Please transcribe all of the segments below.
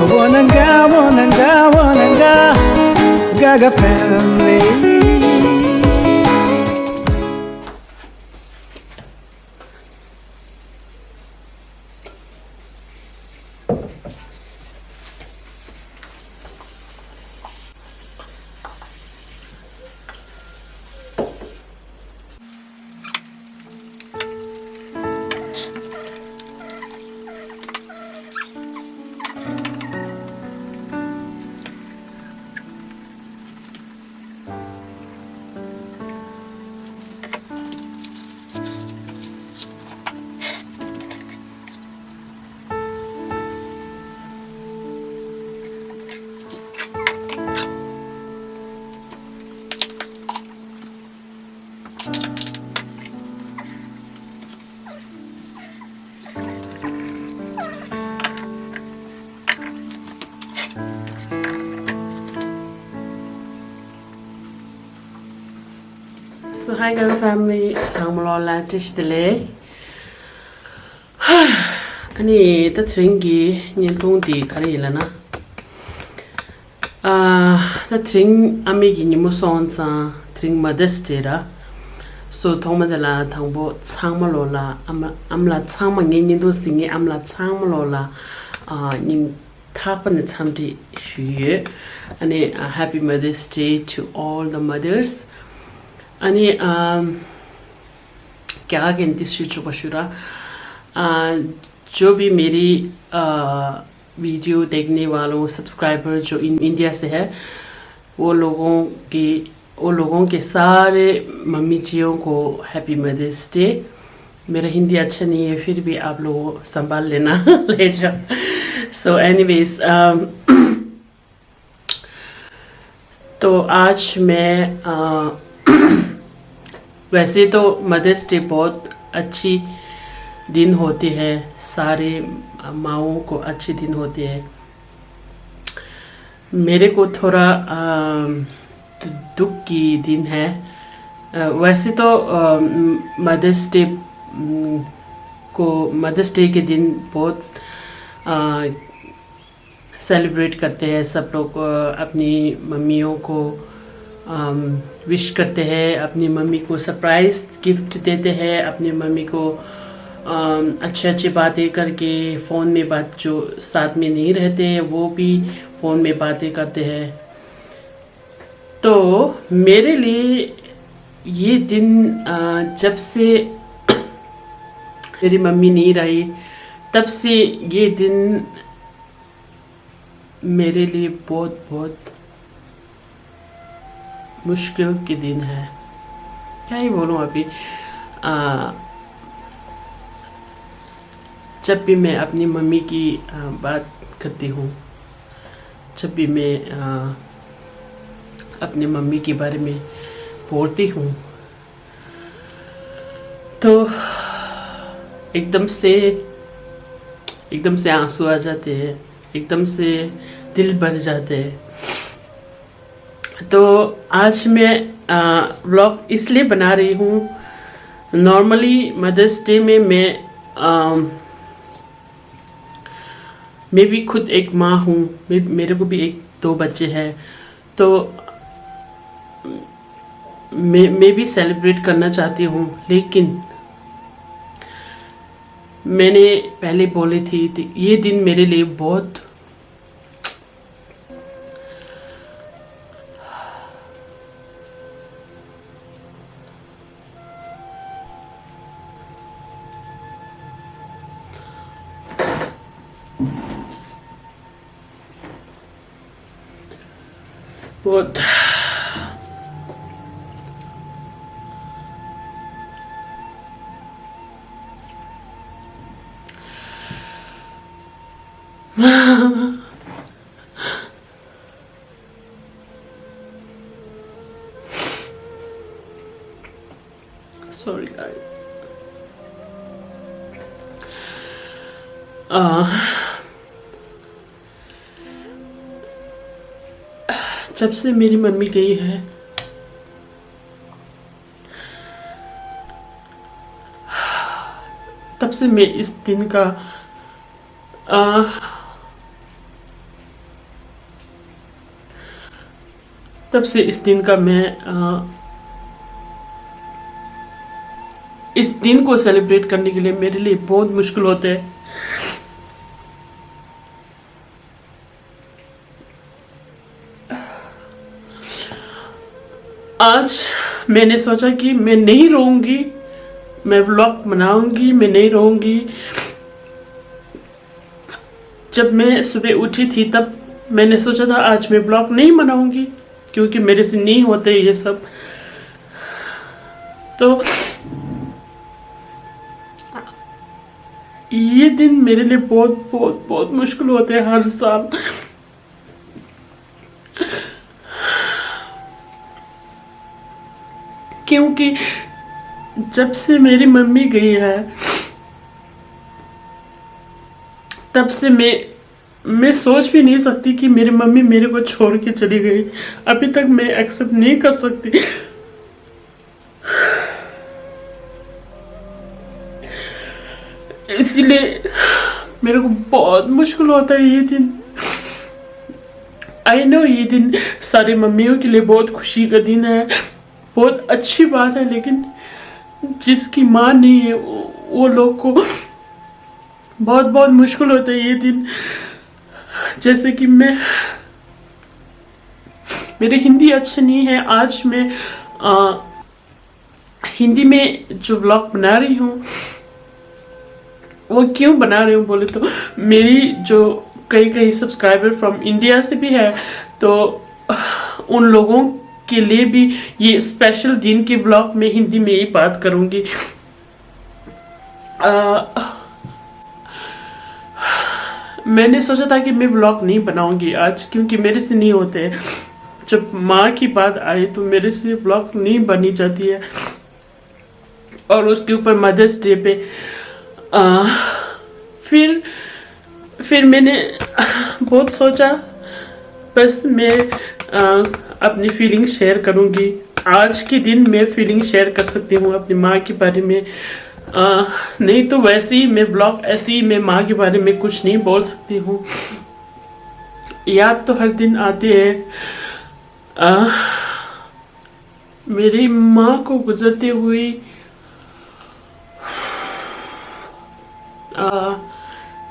Wananga, Gaga family. So hi girl family, samlola tishtele. Ani tatringi nyentong di karila na. Tatring amigi ni muson sa tring Mother's Day. So thongmadala thangbo samlola amla changma ngi do singi amla samlola ning thakpan chamdi shuye. Ani happy Mother's Day to all the mothers. अनि क्या गिनती switch बशुरा जो भी मेरी video देखने वालों subscriber जो India से है वो लोगों के सारे मम्मी जियों को हैप्पी मदर्स डे। मेरा हिंदी अच्छा नहीं है फिर भी आप लोग संभाल लेना ले जाओ। सो एनीवेज तो आज मैं वैसे तो मदर्स डे बहुत अच्छी दिन होती है, सारे माओं को अच्छे दिन होते हैं। मेरे को थोड़ा दुख की दिन है। वैसे तो मदर्स डे के दिन बहुत सेलिब्रेट करते हैं सब लोग, अपनी मम्मियों को विश करते हैं, अपनी मम्मी को सरप्राइज गिफ्ट देते हैं, अपनी मम्मी को अच्छी बातें करके फ़ोन में बात जो साथ में नहीं रहते हैं वो भी फ़ोन में बातें करते हैं। तो मेरे लिए ये दिन जब से मेरी मम्मी नहीं रही तब से ये दिन मेरे लिए बहुत बहुत मुश्किल के दिन है। क्या ही बोलूँ अभी। जब भी मैं अपनी मम्मी की बात करती हूँ, जब भी मैं अपनी मम्मी के बारे में बोलती हूँ तो एकदम से आंसू आ जाते हैं, एकदम से दिल भर जाते हैं। तो आज मैं व्लॉग इसलिए बना रही हूँ। नॉर्मली मदर्स डे में मैं भी खुद एक माँ हूँ, मेरे को भी 1-2 बच्चे हैं, तो मैं भी सेलिब्रेट करना चाहती हूँ। लेकिन मैंने पहले बोली थी ये दिन मेरे लिए बहुत sorry guys। जब से मेरी मम्मी गई है तब से मैं इस दिन का तब से इस दिन का मैं इस दिन को सेलिब्रेट करने के लिए मेरे लिए बहुत मुश्किल होता है। आज मैंने सोचा कि मैं नहीं रहूंगी, मैं व्लॉग बनाऊंगी, मैं नहीं रहूंगी। जब मैं सुबह उठी थी तब मैंने सोचा था आज मैं व्लॉग नहीं बनाऊंगी क्योंकि मेरे से नहीं होते ये सब। तो ये दिन मेरे लिए बहुत बहुत बहुत मुश्किल होते हैं हर साल। क्योंकि जब से मेरी मम्मी गई है तब से मैं सोच भी नहीं सकती कि मेरी मम्मी मेरे को छोड़ के चली गई। अभी तक मैं एक्सेप्ट नहीं कर सकती। इसीलिए मेरे को बहुत मुश्किल होता है ये दिन। आई नो ये दिन सारी मम्मियों के लिए बहुत खुशी का दिन है, बहुत अच्छी बात है, लेकिन जिसकी माँ नहीं है वो लोग को बहुत बहुत मुश्किल होता है ये दिन। जैसे कि मेरी हिंदी अच्छी नहीं है। आज मैं हिंदी में जो व्लॉग बना रही हूँ वो क्यों बना रही हूँ बोले तो मेरी जो कई सब्सक्राइबर फ्रॉम इंडिया से भी है, तो उन लोगों के लिए भी ये स्पेशल दिन के व्लॉग में हिंदी में ही बात करूंगी। मैंने सोचा था कि मैं व्लॉग नहीं बनाऊंगी आज क्योंकि मेरे से नहीं होते। जब माँ की बात आई तो मेरे से व्लॉग नहीं बनी जाती है। और उसके ऊपर मदर्स डे पे फिर मैंने बहुत सोचा बस मैं अपनी फीलिंग शेयर करूंगी। आज के दिन मैं फीलिंग शेयर कर सकती हूँ अपनी माँ के बारे में। नहीं तो वैसे ही मैं ब्लॉग ऐसे ही मैं माँ के बारे में कुछ नहीं बोल सकती हूँ। याद तो हर दिन आते हैं। मेरी माँ को गुजरते हुए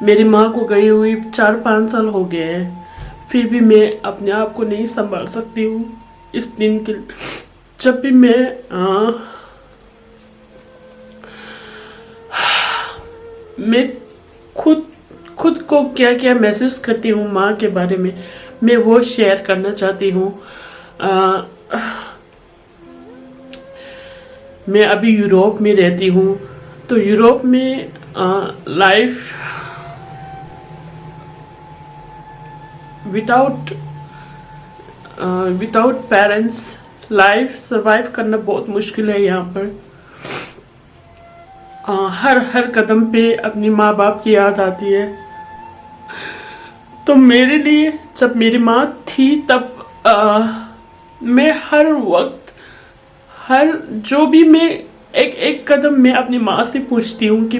मेरी माँ को गई हुई 4-5 साल हो गए हैं। फिर भी मैं अपने आप को नहीं संभाल सकती हूँ इस दिन के। जब भी मैं खुद को क्या क्या महसूस करती हूँ माँ के बारे में, मैं वो शेयर करना चाहती हूँ। मैं अभी यूरोप में रहती हूँ, तो यूरोप में life without parents life survive करना बहुत मुश्किल है। यहाँ पर हर कदम पे अपनी माँ बाप की याद आती है। तो मेरे लिए जब मेरी माँ थी तब मैं हर वक्त जो भी मैं एक कदम मैं अपनी माँ से पूछती हूँ कि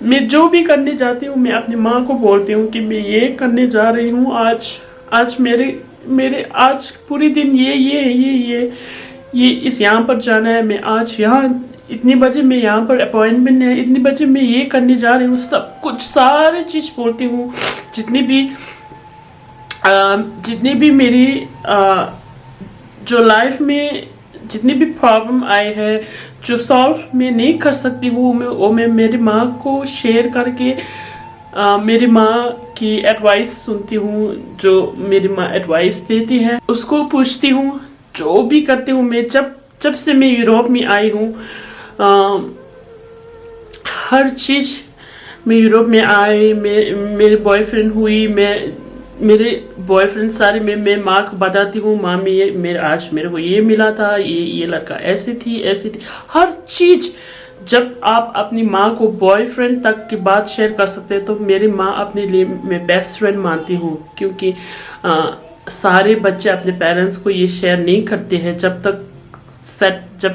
मैं जो भी करने जाती हूँ मैं अपनी माँ को बोलती हूँ कि मैं ये करने जा रही हूँ। आज मेरे आज पूरे दिन ये इस यहाँ पर जाना है। मैं आज यहाँ इतनी बजे मैं यहाँ पर अपॉइंटमेंट है, इतनी बजे मैं ये करने जा रही हूँ। सब कुछ सारी चीज बोलती हूँ। जितनी भी मेरी जो लाइफ में जितनी भी प्रॉब्लम आई है जो सॉल्व मैं नहीं कर सकती हूँ वो मैं मेरी माँ को शेयर करके मेरी माँ की एडवाइस सुनती हूँ। जो मेरी माँ एडवाइस देती है उसको पूछती हूँ। जो भी करती हूँ मैं जब से मैं यूरोप में आई हूँ हर चीज मैं यूरोप में आई, मेरे बॉयफ्रेंड हुई, मेरे बॉयफ्रेंड सारे मैं माँ को बताती हूँ। माँ में आज मेरे को ये मिला था, ये लड़का ऐसी थी हर चीज। जब आप अपनी माँ को बॉयफ्रेंड तक की बात शेयर कर सकते हैं तो मेरी माँ अपने लिए मैं बेस्ट फ्रेंड मानती हूँ। क्योंकि सारे बच्चे अपने पेरेंट्स को ये शेयर नहीं करते हैं। जब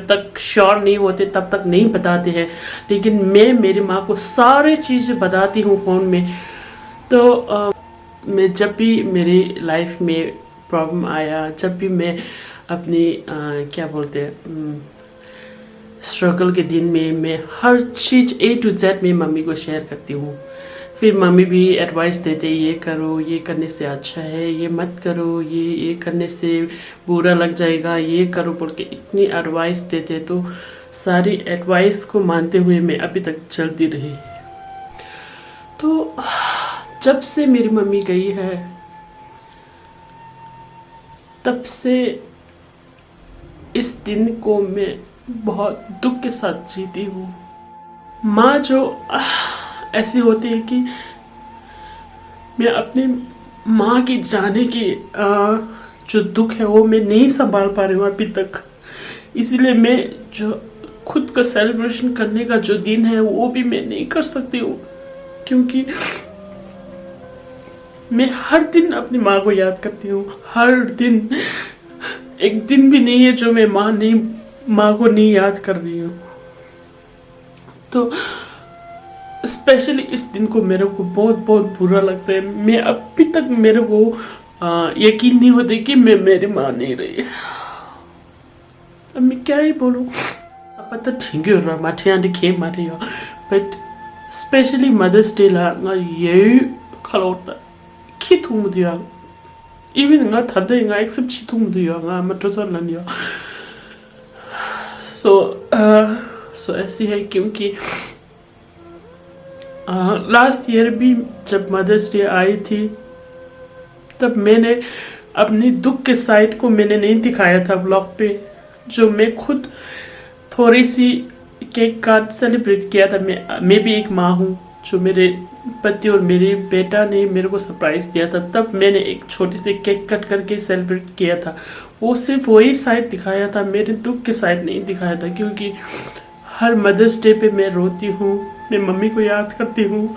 तक श्योर नहीं होते तब तक नहीं बताते हैं। लेकिन मैं मेरी माँ को सारी चीज़ें बताती हूँ फ़ोन में। तो मैं जब भी मेरी लाइफ में प्रॉब्लम आया, जब भी मैं अपनी क्या बोलते हैं स्ट्रगल के दिन में मैं हर चीज़ A to Z में मम्मी को शेयर करती हूँ। फिर मम्मी भी एडवाइस देते, ये करो, ये करने से अच्छा है, ये मत करो, ये करने से बुरा लग जाएगा, ये करो बोल के इतनी एडवाइस देते। तो सारी एडवाइस को मानते हुए मैं अभी तक चलती रही। तो जब से मेरी मम्मी गई है तब से इस दिन को मैं बहुत दुख के साथ जीती हूँ। माँ जो ऐसी होती है कि मैं अपनी माँ की जाने की जो दुख है वो मैं नहीं संभाल पा रही हूँ अभी तक। इसलिए मैं जो खुद का सेलिब्रेशन करने का जो दिन है वो भी मैं नहीं कर सकती हूँ, क्योंकि मैं हर दिन अपनी माँ को याद करती हूँ। हर दिन, एक दिन भी नहीं है जो मैं माँ को नहीं याद कर रही हूँ। तो स्पेशली इस दिन को मेरे को बहुत बहुत बुरा लगता है। मैं अभी तक मेरे को यकीन नहीं होता कि मैं मेरी माँ नहीं रही। अब मैं क्या ही बोलूँ। पता ठीक है माठिया दिखे माठिया, बट स्पेशली मदर्स डे ला ये खलोता खित हूँ मुझे even nga thade nga accept chi thung du nga matrosa lan ya। सो ऐसी है, क्योंकि लास्ट ईयर भी जब मदर्स डे आई थी तब मैंने अपनी दुख के साइड को मैंने नहीं दिखाया था ब्लॉग पे। जो मैं खुद थोड़ी सी केक काट सेलिब्रेट किया था। मैं भी एक माँ हूँ। जो मेरे पति और मेरे बेटा ने मेरे को सरप्राइज दिया था, तब मैंने एक छोटी सी केक कट करके सेलिब्रेट किया था। वो सिर्फ वही साइड दिखाया था, मेरे दुख के साइड नहीं दिखाया था। क्योंकि हर मदर्स डे पे मैं रोती हूँ, मैं मम्मी को याद करती हूँ,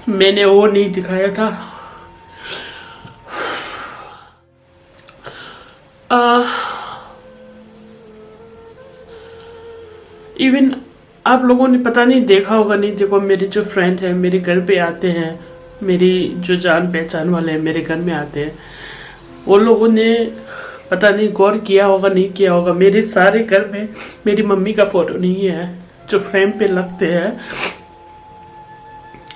मैंने वो नहीं दिखाया था। इवन आप लोगों ने पता नहीं देखा होगा, नहीं देखो, मेरे जो फ्रेंड है मेरे घर पे आते हैं, मेरी जो जान पहचान वाले हैं मेरे घर में आते हैं, वो लोगों ने पता नहीं गौर किया होगा नहीं किया होगा, मेरे सारे घर में मेरी मम्मी का फोटो नहीं है जो फ्रेम पे लगते हैं।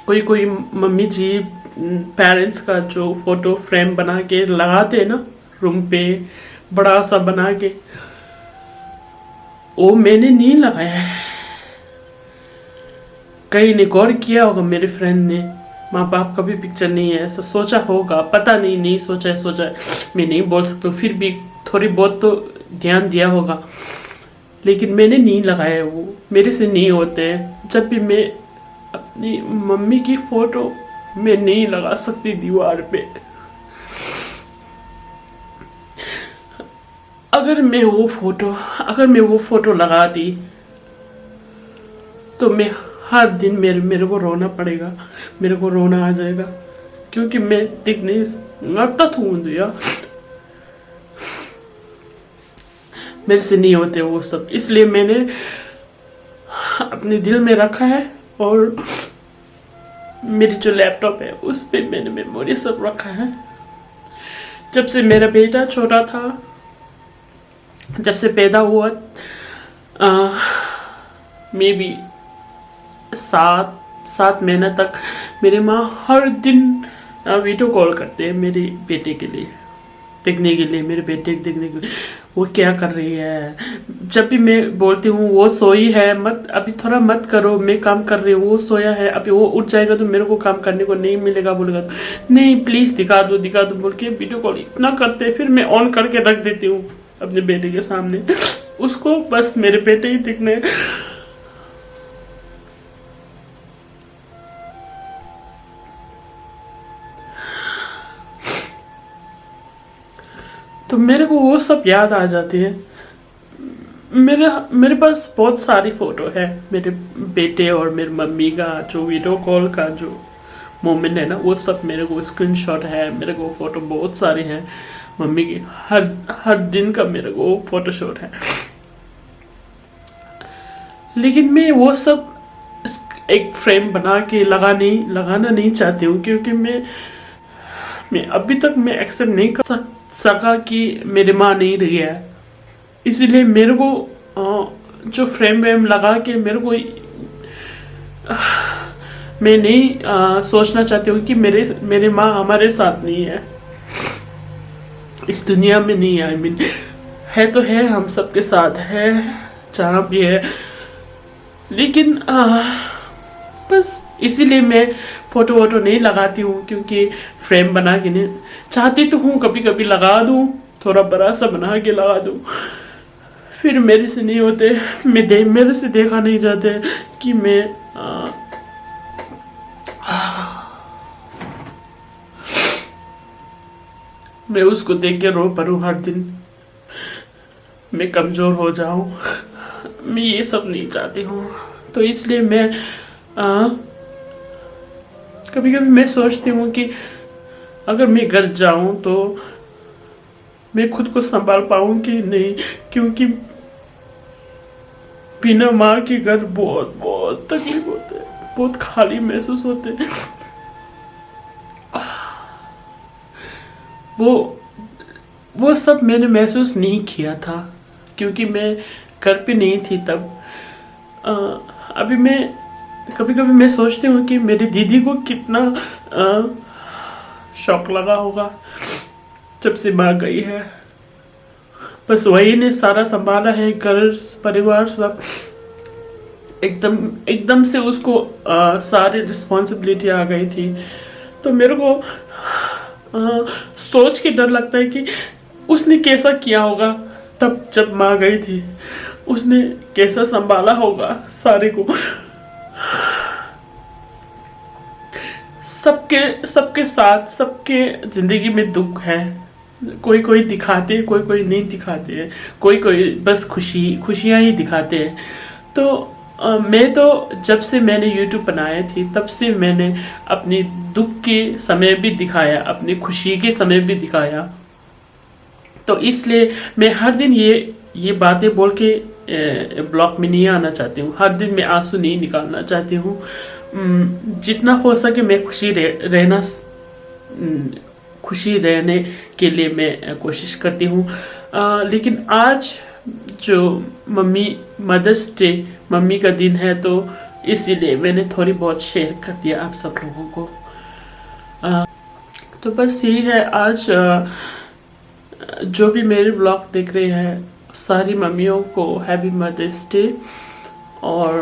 कोई मम्मी जी पेरेंट्स का जो फोटो फ्रेम बना के लगाते हैं ना रूम पे, बड़ा सा बना के, वो मैंने नहीं लगाया है। कहीं ने गौर किया होगा मेरे फ्रेंड ने, माँ बाप का भी पिक्चर नहीं है, ऐसा सोचा होगा, पता नहीं सोचा है मैं नहीं बोल सकता, फिर भी थोड़ी बहुत तो ध्यान दिया होगा, लेकिन मैंने नहीं लगाया, वो मेरे से नहीं होते। जब भी मैं अपनी मम्मी की फोटो मैं नहीं लगा सकती दीवार पे। अगर मैं वो फोटो लगा दी तो मैं हर दिन मेरे को रोना पड़ेगा, मेरे को रोना आ जाएगा, क्योंकि मैं दिख नहीं लगता हूँ यार, मेरे से नहीं होते वो सब। इसलिए मैंने अपने दिल में रखा है, और मेरी जो लैपटॉप है उस पे मैंने मेमोरी सब रखा है। जब से मेरा बेटा छोटा था, जब से पैदा हुआ, मे बी 7 महीना तक मेरी माँ हर दिन वीडियो कॉल करते हैं मेरे बेटे के लिए, देखने के लिए, मेरे बेटे को देखने के लिए वो क्या कर रही है। जब भी मैं बोलती हूँ वो सोई है, मत अभी थोड़ा मत करो, मैं काम कर रही हूँ, वो सोया है, अभी वो उठ जाएगा तो मेरे को काम करने को नहीं मिलेगा, बोलेगा तो नहीं प्लीज दिखा दो बोल के वीडियो कॉल इतना करते हैं। फिर मैं ऑन करके रख देती हूँ अपने बेटे के सामने, उसको बस मेरे बेटे ही दिखने। तो मेरे को वो सब याद आ जाती है। मेरे पास बहुत सारी फोटो है मेरे बेटे और मेरी मम्मी का, जो वीडियो कॉल का जो मोमेंट है ना, वो सब मेरे को स्क्रीनशॉट है, मेरे को फोटो बहुत सारे हैं मम्मी की, हर दिन का मेरे को फोटोशॉट है। लेकिन मैं वो सब एक फ्रेम बना के लगाना नहीं चाहती हूँ, क्योंकि मैं अभी तक मैं एक्सेप्ट नहीं कर सका कि मेरी माँ नहीं रही है। इसीलिए मेरे को जो फ्रेम वेम लगा के मेरे को मैं नहीं सोचना चाहती हूँ कि मेरे माँ हमारे साथ नहीं है, इस दुनिया में नहीं है। आई मीन है तो है, हम सबके साथ है जहाँ भी है, लेकिन बस इसीलिए मैं फोटो वोटो नहीं लगाती हूँ, क्योंकि फ्रेम बना के नहीं चाहती तो हूँ, कभी कभी लगा दूँ, थोड़ा बड़ा सा बना के लगा दूँ, फिर मेरे से नहीं होते, मेरे से देखा नहीं जाते कि मैं उसको देख के रो पड़ूं हर दिन, मैं कमजोर हो जाऊं, मैं ये सब नहीं चाहती हूँ। तो इसलिए मैं कभी कभी मैं सोचती हूँ कि अगर मैं घर जाऊं तो मैं खुद को संभाल पाऊं कि नहीं, क्योंकि बिना माँ के घर बहुत बहुत तकलीफ होते है, बहुत खाली महसूस होते हैं। वो सब मैंने महसूस नहीं किया था, क्योंकि मैं घर पे नहीं थी तब। अभी मैं कभी कभी मैं सोचती हूँ कि मेरी दीदी को कितना शौक लगा होगा जब से माँ गई है। बस वही ने सारा संभाला है, घर परिवार सब एकदम से उसको सारी रिस्पॉन्सिबिलिटी आ गई थी। तो मेरे को सोच के डर लगता है कि उसने कैसा किया होगा तब जब माँ गई थी, उसने कैसा संभाला होगा सारे को। सबके साथ सबके जिंदगी में दुख है, कोई दिखाते, कोई नहीं दिखाते, कोई बस खुशियां ही दिखाते हैं। तो मैं तो जब से मैंने YouTube बनाया थी तब से मैंने अपनी दुख के समय भी दिखाया, अपनी खुशी के समय भी दिखाया। तो इसलिए मैं हर दिन ये बातें बोल के ब्लॉग में नहीं आना चाहती हूँ, हर दिन मैं आंसू नहीं निकालना चाहती हूँ। जितना हो सके मैं खुशी रहने के लिए मैं कोशिश करती हूँ। लेकिन आज जो मदर्स डे, मम्मी का दिन है, तो इसीलिए मैंने थोड़ी बहुत शेयर कर दिया आप सब लोगों को। तो बस यही है। आज जो भी मेरे ब्लॉग देख रहे हैं सारी मम्मियों को हैप्पी मदर्स डे। और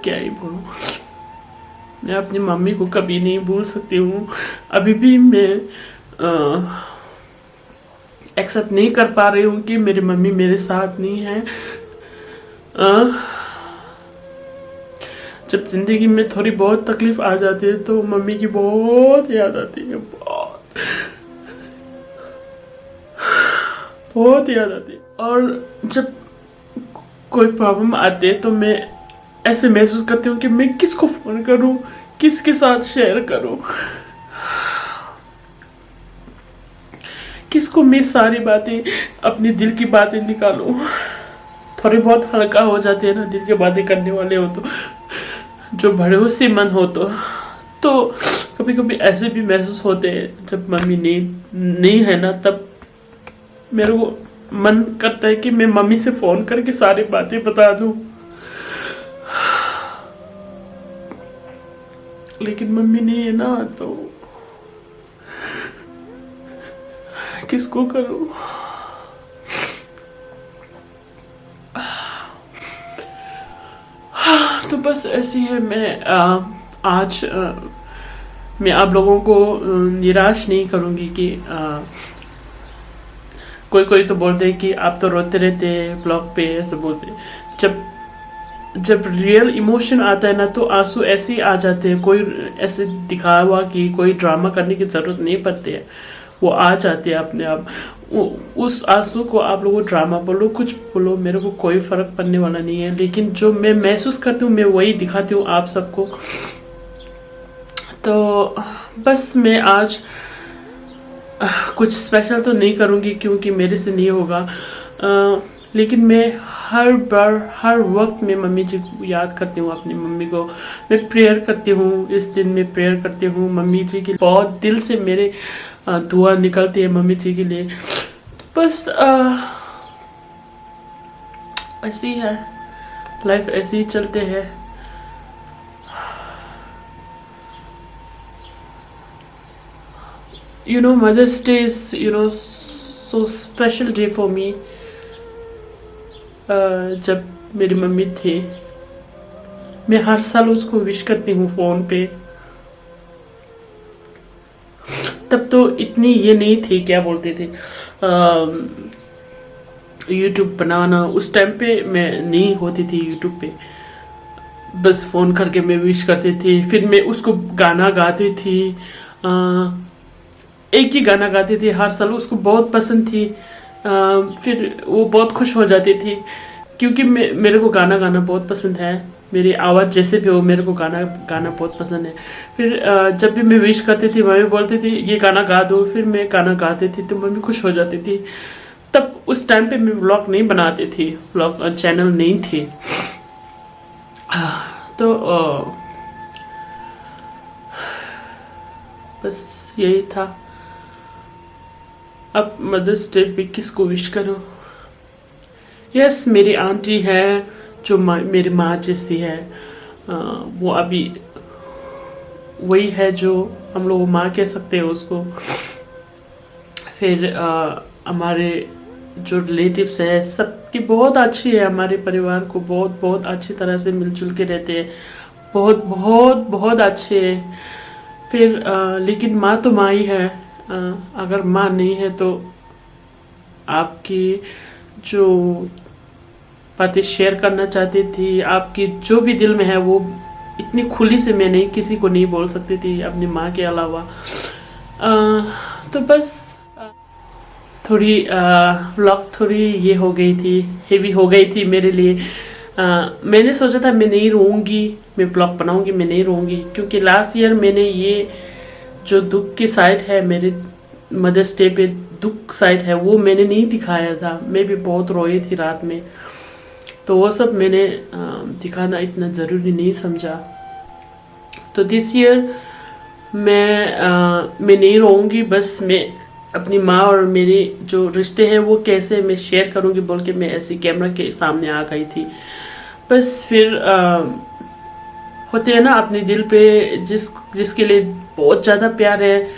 क्या ही बोलूं, मैं अपनी मम्मी को कभी नहीं भूल सकती हूँ। अभी भी मैं एक्सेप्ट नहीं कर पा रही हूँ कि मेरी मम्मी मेरे साथ नहीं है। जब जिंदगी में थोड़ी बहुत तकलीफ आ जाती है तो मम्मी की बहुत याद आती है, बहुत याद आती है। और जब कोई प्रॉब्लम आती है तो मैं ऐसे महसूस करती हूँ कि मैं किसको फोन करूँ, किसके साथ शेयर करूँ, किसको मैं सारी बातें, अपनी दिल की बातें निकालूं। थोड़ी बहुत हल्का हो जाती है ना दिल की बातें करने वाले हो तो, जो भरोसेमंद हो तो कभी कभी ऐसे भी महसूस होते हैं जब मम्मी नहीं है ना, तब मेरे को मन करता है कि मैं मम्मी से फोन करके सारी बातें बता दूं। लेकिन मम्मी नहीं है ना, तो किसको करूं। तो बस ऐसी है। मैं आज मैं आप लोगों को निराश नहीं करूंगी कि कोई तो बोलते हैं कि आप तो रोते रहते हैं ब्लॉग पे, ऐसे बोलते। जब रियल इमोशन आता है ना तो आंसू ऐसे ही आ जाते हैं। कोई ऐसे दिखावा कि कोई ड्रामा करने की जरूरत नहीं पड़ती है, वो आ जाते हैं अपने आप। उस आंसू को आप लोगों ड्रामा बोलो, कुछ बोलो, मेरे को कोई फर्क पड़ने वाला नहीं है। लेकिन जो मैं महसूस करती हूँ मैं वही दिखाती हूँ आप सबको। तो बस मैं आज कुछ स्पेशल तो नहीं करूँगी क्योंकि मेरे से नहीं होगा, लेकिन मैं हर बार हर वक्त मैं मम्मी जी को याद करती हूँ, अपनी मम्मी को मैं प्रेयर करती हूँ। इस दिन मैं प्रेयर करती हूँ मम्मी जी के, बहुत दिल से मेरे दुआ निकलती है मम्मी जी के लिए। बस ऐसी है लाइफ, ऐसे ही चलते हैं। You know, Mother's Day is, you know, so special day for me. जब मेरी मम्मी थी, मैं हर साल उसको विश करती हूँ फ़ोन पे। तब तो इतनी ये नहीं थी, क्या बोलते थे, यूट्यूब बनाना उस टाइम पे मैं नहीं होती थी यूट्यूब पे। बस फ़ोन करके मैं विश करती थी, फिर मैं उसको गाना गाती थी। एक ही गाना गाती थी हर साल, उसको बहुत पसंद थी। फिर वो बहुत खुश हो जाती थी, क्योंकि मेरे को गाना गाना बहुत पसंद है। मेरी आवाज़ जैसे भी हो, मेरे को गाना गाना बहुत पसंद है। फिर जब भी मैं विश करती थी, मम्मी बोलती थी ये गाना गा दो, फिर मैं गाना गाती थी तो मम्मी खुश हो जाती थी। तब उस टाइम पे मैं व्लॉग नहीं बनाती थी, व्लॉग चैनल नहीं थी। तो बस यही था। अब मदर्स डे पे किसको विश करो? यस, मेरी आंटी है जो मेरी माँ जैसी है। वो अभी वही है जो हम लोग माँ कह सकते हैं उसको। फिर हमारे जो रिलेटिव्स है सबकी बहुत अच्छी है, हमारे परिवार को बहुत बहुत अच्छी तरह से मिलजुल के रहते हैं, बहुत बहुत बहुत अच्छे है। फिर लेकिन माँ तो माँ ही है। अगर माँ नहीं है तो आपकी जो बातें शेयर करना चाहती थी, आपकी जो भी दिल में है, वो इतनी खुली से मैं नहीं किसी को नहीं बोल सकती थी अपनी माँ के अलावा। तो बस थोड़ी व्लॉग थोड़ी ये हो गई थी, हेवी हो गई थी मेरे लिए। मैंने सोचा था मैं नहीं रोऊंगी, मैं व्लॉग बनाऊंगी, मैं नहीं रोऊंगी, क्योंकि लास्ट ईयर मैंने ये जो दुख की साइड है, मेरे मदर्स डे पे दुख साइड है, वो मैंने नहीं दिखाया था। मैं भी बहुत रोई थी रात में, तो वो सब मैंने दिखाना इतना ज़रूरी नहीं समझा। तो दिस ईयर मैं नहीं रोऊंगी, बस मैं अपनी माँ और मेरे जो रिश्ते हैं वो कैसे मैं शेयर करूंगी बोल के मैं ऐसे कैमरा के सामने आ गई थी। बस फिर होते हैं ना अपने दिल पे जिसके लिए बहुत ज़्यादा प्यार है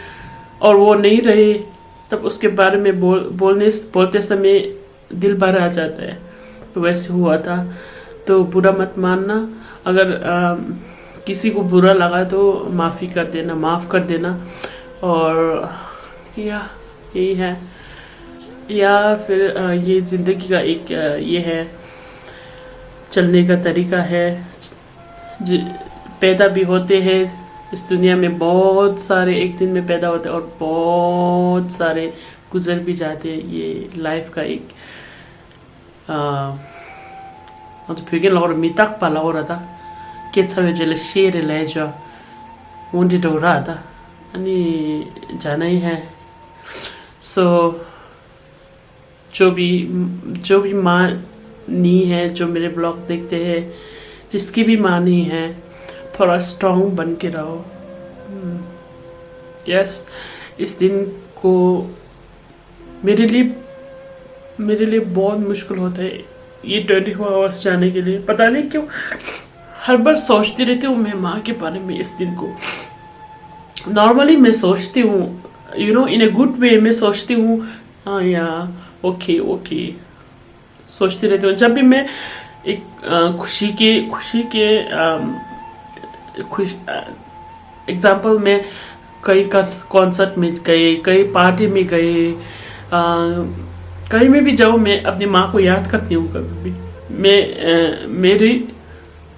और वो नहीं रहे, तब उसके बारे में बोलते समय दिल भर आ जाता है। तो वैसे हुआ था, तो बुरा मत मानना। अगर किसी को बुरा लगा तो माफ़ी कर देना, माफ़ कर देना। और यही है, या फिर ये ज़िंदगी का एक ये है, चलने का तरीका है। पैदा भी होते हैं इस दुनिया में, बहुत सारे एक दिन में पैदा होते हैं और बहुत सारे गुजर भी जाते हैं। ये लाइफ का एक तो फिर लगो मिताक पा लगो रहा था के छवे जेले शेर ले जो उन्हें तो रहा था अनि जाना ही है। सो जो भी माँ नहीं है, जो मेरे ब्लॉग देखते हैं, जिसकी भी माँ नहीं है, थोड़ा स्ट्रॉन्ग बन के रहो। यस, इस दिन को मेरे लिए बहुत मुश्किल होता है ये 24 आवर्स जाने के लिए। पता नहीं क्यों हर बार सोचती रहती हूँ मैं माँ के बारे में। इस दिन को नॉर्मली मैं सोचती हूँ, you know, in a good way में सोचती हूँ। हाँ या ओके सोचती रहती हूँ। जब भी मैं एक खुशी के एग्जाम्पल में कई कॉन्सर्ट में गए, कई पार्टी में गए, कहीं में भी जाऊँ, मैं अपनी माँ को याद करती हूँ। कभी भी मेरी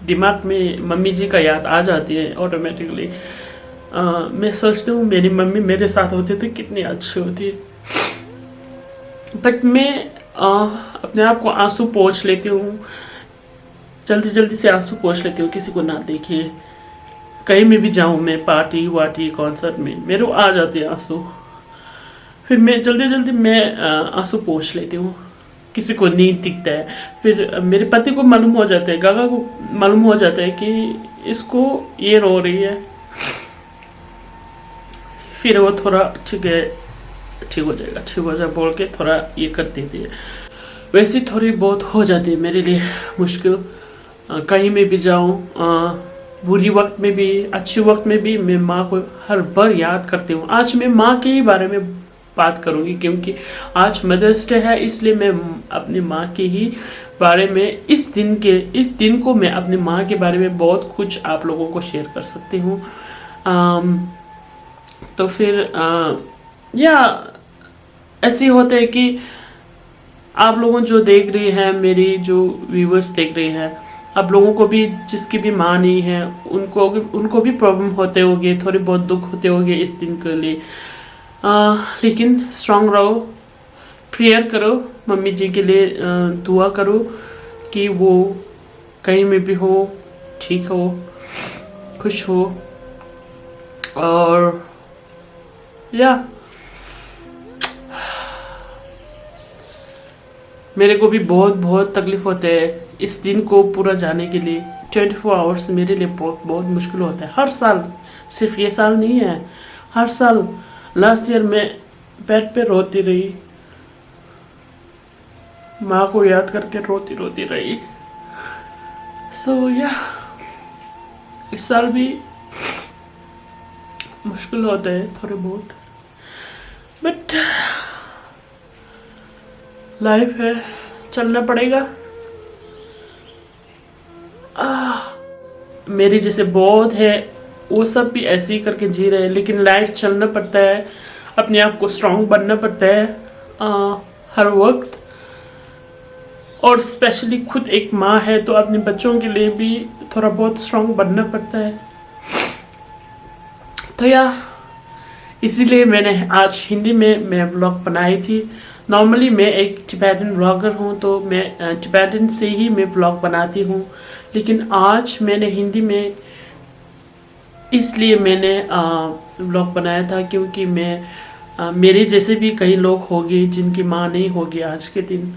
दिमाग में मम्मी जी का याद आ जाती है ऑटोमेटिकली। मैं सोचती हूँ मेरी मम्मी मेरे साथ होती तो कितनी अच्छी होती है। बट मैं अपने आप को आंसू पोंछ लेती हूँ, जल्दी से आंसू पोंछ लेती हूँ, किसी को ना देखिए। कहीं में भी जाऊँ मैं, पार्टी वार्टी कॉन्सर्ट में, मेरे को आ जाते हैं आंसू। फिर मैं जल्दी में आंसू पोंछ लेती हूँ। किसी को नहीं दिखता है। फिर मेरे पति को मालूम हो जाता है, गागा को मालूम हो जाता है कि इसको ये रो रही है, फिर वो थोड़ा ठीक है, ठीक हो जाएगा बोल के थोड़ा ये कर देती है। वैसे थोड़ी बहुत हो जाती है मेरे लिए मुश्किल। कहीं में भी जाऊँ, बुरी वक्त में भी अच्छे वक्त में भी मैं माँ को हर बार याद करती हूँ। आज मैं माँ के ही बारे में बात करूँगी क्योंकि आज मदर्स डे है, इसलिए मैं अपनी माँ के ही बारे में इस दिन को मैं अपनी माँ के बारे में बहुत कुछ आप लोगों को शेयर कर सकती हूँ। तो फिर या ऐसे होता है कि आप लोगों जो देख रहे हैं, मेरी जो व्यूवर्स देख रहे हैं, आप लोगों को भी जिसकी भी माँ नहीं है उनको भी प्रॉब्लम होते होंगे, थोड़े बहुत दुख होते होंगे इस दिन के लिए। लेकिन स्ट्रांग रहो, प्रेयर करो, मम्मी जी के लिए दुआ करो कि वो कहीं में भी हो, ठीक हो, खुश हो। और या मेरे को भी बहुत तकलीफ होते है इस दिन को पूरा जाने के लिए। 24 आवर्स मेरे लिए बहुत मुश्किल होता है हर साल, सिर्फ ये साल नहीं है, हर साल। लास्ट ईयर मैं बेड पे रोती रही, माँ को याद करके रोती रही। सो या इस साल भी मुश्किल होता है थोड़े बहुत, बट लाइफ है, चलना पड़ेगा। मेरी जैसे बहुत है वो सब भी ऐसे ही करके जी रहे हैं, लेकिन लाइफ चलना पड़ता है, अपने आप को स्ट्रांग बनना पड़ता है हर वक्त। और स्पेशली खुद एक माँ है तो अपने बच्चों के लिए भी थोड़ा बहुत स्ट्रांग बनना पड़ता है। तो या इसीलिए मैंने आज हिंदी में मैं व्लॉग बनाई थी। नॉर्मली मैं एक टिबेटन व्लॉगर हूँ, तो मैं टिबेटन से ही मैं व्लॉग बनाती हूँ, लेकिन आज मैंने हिंदी में इसलिए मैंने व्लॉग बनाया था क्योंकि मैं मेरे जैसे भी कई लोग होंगे जिनकी माँ नहीं होगी आज के दिन,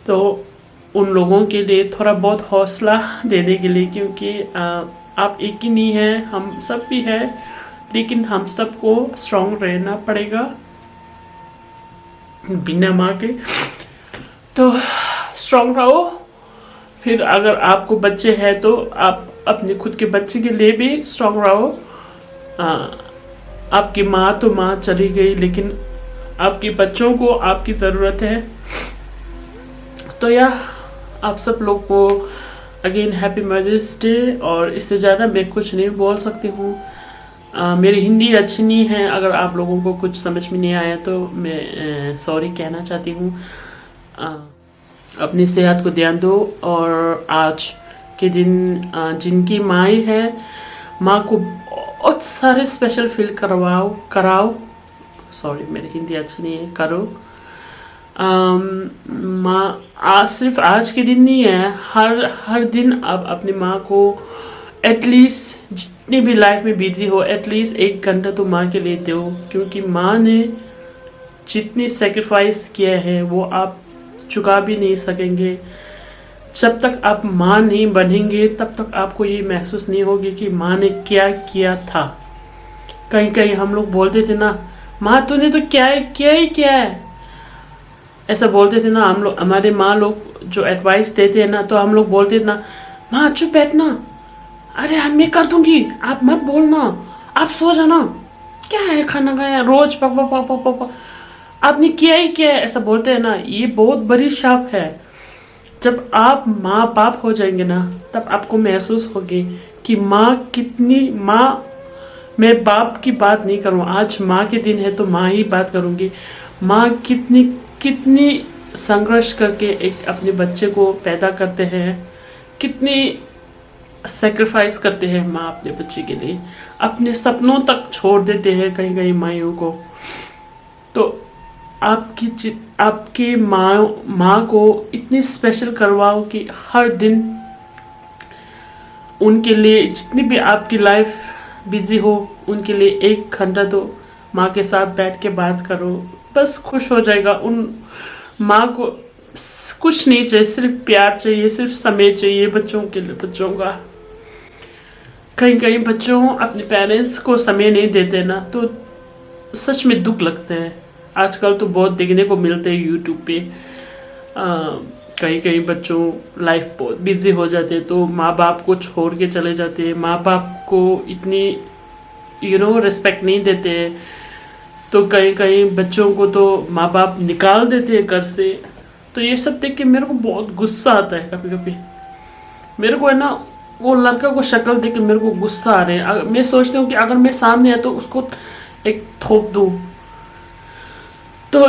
तो उन लोगों के लिए थोड़ा बहुत हौसला देने के लिए, क्योंकि आप एक ही नहीं हैं, हम सब भी हैं, लेकिन हम सबको स्ट्रांग रहना पड़ेगा बिना माँ के। तो स्ट्रांग रहो। फिर अगर आपको बच्चे हैं तो आप अपने खुद के बच्चे के लिए भी स्ट्रांग रहो। आपकी माँ तो माँ चली गई, लेकिन आपके बच्चों को आपकी ज़रूरत है। तो या आप सब लोग को अगेन हैप्पी मदर्स डे। और इससे ज़्यादा मैं कुछ नहीं बोल सकती हूँ। मेरी हिंदी अच्छी नहीं है, अगर आप लोगों को कुछ समझ में नहीं आया तो मैं सॉरी कहना चाहती हूँ। अपनी सेहत को ध्यान दो, और आज के दिन जिनकी माँ है, माँ को बहुत सारे स्पेशल फील कराओ। सॉरी मेरी हिंदी अच्छी नहीं है, करो। माँ सिर्फ आज के दिन नहीं है, हर दिन आप अपनी माँ को एटलीस्ट जितनी भी लाइफ में बिजी हो, एटलीस्ट 1 घंटा तो माँ के लिए दो, क्योंकि माँ ने जितनी सेक्रीफाइस किया है वो आप चुका भी नहीं सकेंगे। जब तक आप माँ नहीं बनेंगे तब तक आपको ये महसूस नहीं होगी कि माँ ने क्या किया था। कहीं हम लोग बोलते थे ना, माँ तूने तो क्या है, ऐसा बोलते थे ना हम लोग। हमारे माँ लोग जो एडवाइस देते हैं ना, तो हम लोग बोलते थे ना, माँ चुप बैठना, अरे मैं कर दूंगी, आप मत बोलना, आप सो जाना, क्या है खाना खाया रोज पक आपने किया ही क्या है, ऐसा बोलते हैं ना। ये बहुत बड़ी शाप है। जब आप माँ बाप हो जाएंगे ना, तब आपको महसूस होगी कि मैं बाप की बात नहीं करूँ, आज माँ के दिन है तो माँ ही बात करूँगी। माँ कितनी संघर्ष करके एक अपने बच्चे को पैदा करते हैं, कितनी सेक्रीफाइस करते हैं माँ अपने बच्चे के लिए, अपने सपनों तक छोड़ देते हैं कहीं माइयों को। तो आपकी माँ को इतनी स्पेशल करवाओ कि हर दिन उनके लिए, जितनी भी आपकी लाइफ बिजी हो, उनके लिए 1 घंटा तो माँ के साथ बैठ के बात करो, बस खुश हो जाएगा। उन माँ को कुछ नहीं चाहिए, सिर्फ प्यार चाहिए, सिर्फ समय चाहिए बच्चों के लिए, बच्चों का। कहीं कहीं बच्चों अपने पेरेंट्स को समय नहीं देते ना, तो सच में दुख लगता है। आजकल तो बहुत देखने को मिलते हैं यूट्यूब पे, कहीं कहीं बच्चों लाइफ बहुत बिजी हो जाते हैं तो माँ बाप को छोड़ के चले जाते हैं, माँ बाप को इतनी रिस्पेक्ट नहीं देते हैं। तो कहीं कहीं बच्चों को तो माँ बाप निकाल देते हैं घर से। तो ये सब देख के मेरे को बहुत गुस्सा आता है। कभी कभी मेरे को है ना, वो लड़का को शक्ल देख के मेरे को गुस्सा आ रहा है। मैं सोचती हूँ कि अगर मैं सामने है तो उसको एक थोप दूँ। तो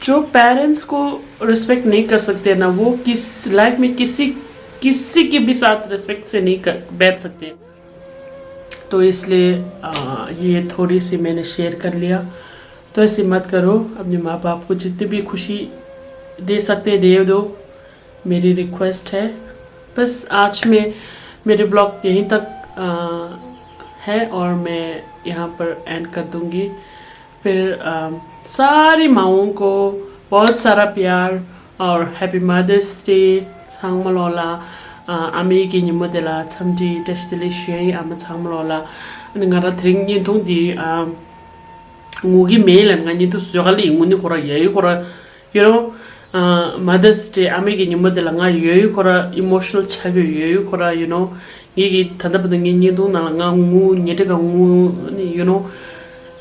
जो पेरेंट्स को रिस्पेक्ट नहीं कर सकते ना, वो किस लाइफ में किसी के भी साथ रिस्पेक्ट से नहीं बैठ सकते। तो इसलिए ये थोड़ी सी मैंने शेयर कर लिया। तो ऐसे मत करो, अपने माँ बाप को जितनी भी खुशी दे सकते दे दो, मेरी रिक्वेस्ट है। बस आज में मेरे ब्लॉग यहीं तक है और मैं यहाँ पर एंड कर दूँगी। फिर सारी माओं को बहुत सारा प्यार और हैप्पी मदर्स डे सांगमलोला आमी की निमोदेला छमजी टेस्टली शेय आम सांगमलोला नंगारा थ्रिंग yin thong di ngugi melam ngani to sojali nguni kora yayi kora Mother's Day ami gi nimadela nga yayi kora emotional chagi yayi kora igi thadabda ngi do na nga ngu nyete ga ngu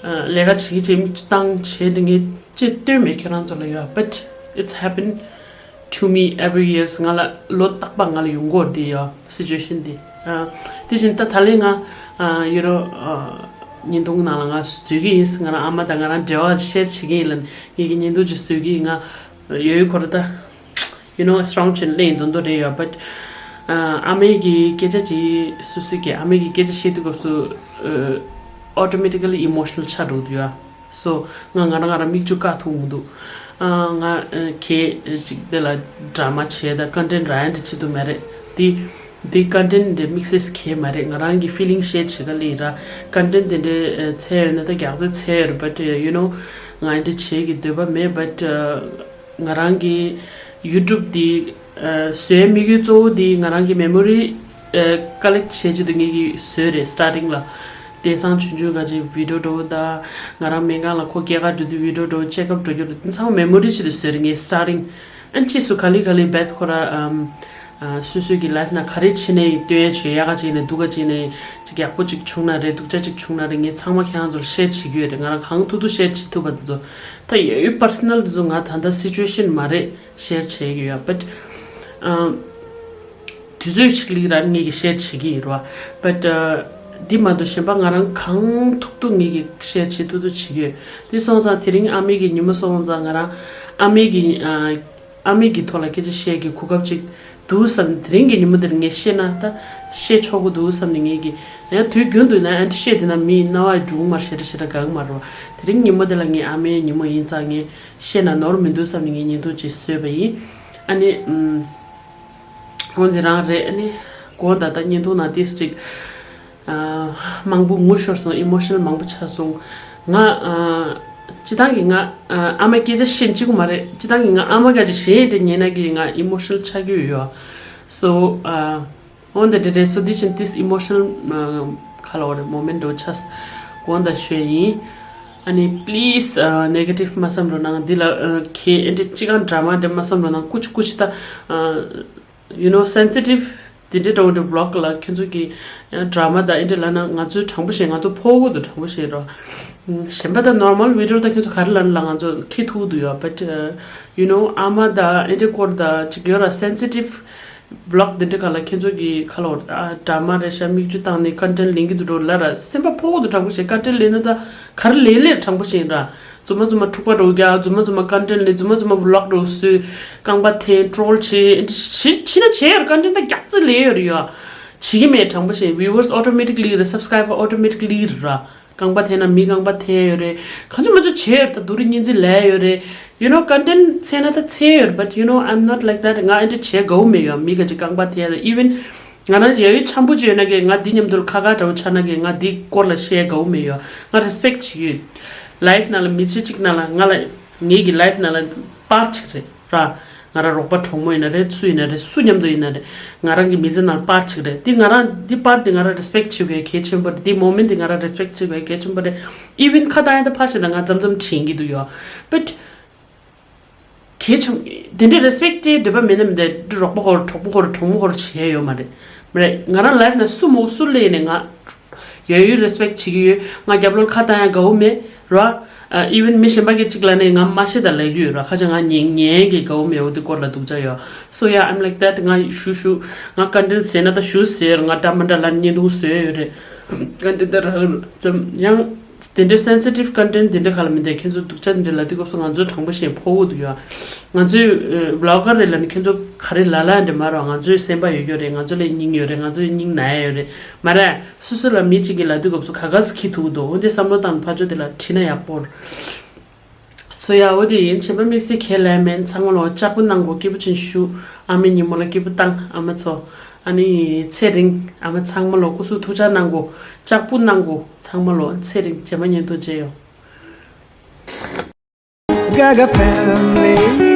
lega chi chim tang che dingi chitte me keran zolaya. But it's happened to me every year. Ngala lot tak bangal yungor di situation di tishin ta thalinga nindong na nga sugi is ngara amada ngara jawa share chigilan igi nindu just sugi nga yoy korata strong chin lane dondo de ya. But amegi kejaji susuki amegi kejashi to go automatically emotional chadu dia. So ngara mikchu ka thumudu nga ke de la drama che da content rant chidu mere the content the mixes ke mare ngarangi feeling share chigali ra content de che na da gyaz che but ngai de che gi de ba me. But ngarangi YouTube di swemi gi zo di ngarangi memory collect che ju dingi sere starting la 대상 주주가지 비디오도 다 나랑 맹가라 코기가 두 비디오도 체크업 도 주 상 메모리지를 쓰는 스타팅 안치수 칼리칼리 배트코라 수수기 라이프나 가르치네 되게 죄야가지네 누가지네 저기 약보직 충나래 독자직 충나링에 창막 향한줄 셰치기에 나랑 강투도 셰치도 받죠. 다 이 퍼스널 중아 단다 시츄에이션 말에 셰어 체기야. But 뒤즈치리라는 얘기 셰치기로. But 디마도 심방아랑 강 톡톡이기 셰치도도 지게 디선자 티링 아미기 니무선자가라 아미기 토라케지 셰기 고갑직 두선 드링기 니무드링게 셰나다 셰초고 두선닝이기 내가 뒤견도나 안티 셰드나 미 나와 두마 셰르시라 강마로 드링 니무들랑이 아미 니무 인상이 셰나 노르민 두선닝이 니도 지스베이 아니 혼지라레 아니 고다다 니도나 디스트릭 망부 무셔서 emotional 망부 차송 nga 지당이 nga 아마게지 신치고 말해 지당이 nga 아마가지 셰드 니나기 nga emotional 차기요. So on the day so this emotional color moment do just on the shei ani please negative masam rona dila ke ente chigan drama de masam rona kuch ta sensitive did it on the block la kenzuki drama da indelana ngazu thangbushi ngazu phogu do thangbushi ro shembada normal video da kenzu kharlan la ngazu kithu do ya. But ama da inde kor da chigyora sensitive block dinte kala kenzuki khalor drama re shami ju tang ne content link do la ra semba phogu do thangbushi content le na da khar le thangbushi ra zuma thupa do gya zuma content le zuma vlog do su kangba the troll che china che content da gyats le ya chigi me thang ba she viewers automatically the subscriber automatically ra kangba the na mi kangba the re khanju ma ju che ta duri nin ji le re content se na ta che but I'm not like that nga ente che go me ya mi ga ji kangba the even ngana ye chambu ji na ge nga dinyam dul khaga ta chana ge nga di korla she go me ya nga respect chi life nala michi chik nala ngala ngi life nala part chre ra ngara rokpa thongmo ina re sunyam do ina re ngarang gi mizanal part chire ti ngara di part di ngara respect chuge ke chumba di moment di ngara respect chuge ke chumba even khata da phase da nga jamjam thingi du yo but ke chum dinde respect de ba menem de rokpa hor thokbo hor thongmo hor che yo mare ngara life na sumo sulle ne nga you respect chigi nga jablol khata ya go me ra even mission ba ge chikla ne nga mashe da lai yu ra kha janga nyeng nye ge go me od ko la du ja yo so yeah I'm like that nga shu nga content se na da shu se nga ta manda lan ni du se re content da jam yang the sensitive content the khala me de khenzo du chan de la di ko so nga zo thang ba she pho du ya nga zo blogger le lan khenzo khare la la de ma ra nga zo sem ba yo re nga zo le ning yo re nga zo ning na yo re mara susu la mi chi ge la di ko so khagas ki tu do de samlo tan pha jo de la thina ya por so ya odi in cheba mi si khela men changlo chapun nang go ki bu chin shu ami ni mola ki bu tang ama cho 아니 체링 아마 창물로 구수 투자난고 짝분난고 창물로 체링 제만년도 제요 Gaga family.